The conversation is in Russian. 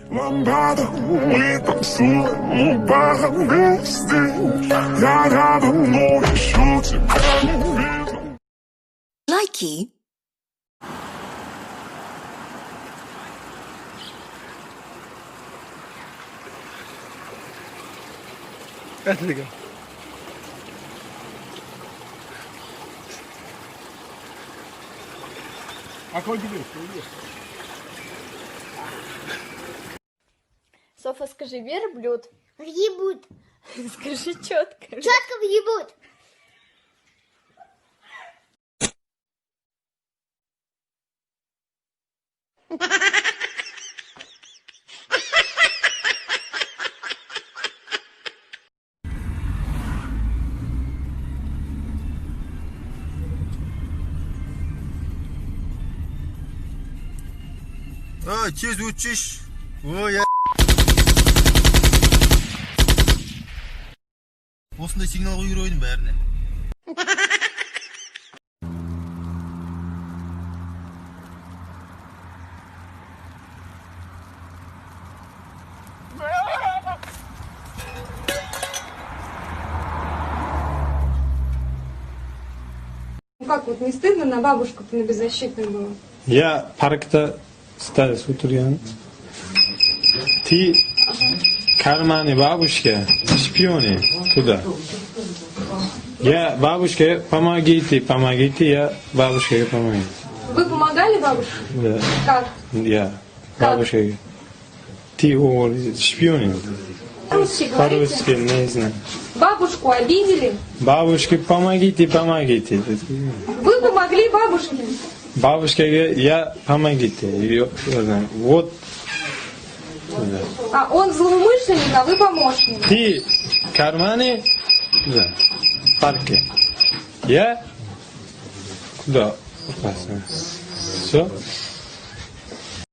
Ламбада, мы танцуем, баром вместе. Я рядом, но еще тебя не видел. Likey. Софа, скажи, верблюд. Въебут. Скажи четко. Четко въебут. Tez uçuş. O ya. Osunda signal koyuyor oyunun bärine. Как вот не стыдно на бабушку-то на беззащитную было? Я паркта стал с утром. Ты карманы бабушки шпионы туда. Я бабушке помогите, я бабушке помогу. Вы помогали бабушке? Да. Как? Я бабушке. Ты шпионы. По-русски говорите? По-русски не знаю. Бабушку обидели? Бабушке помогите. Вы помогли бабушке? Бабушке я помогите. Вот. А он злоумышленник, а вы помощник. Ты карманы, да, парке. Я куда? Опасно. Все?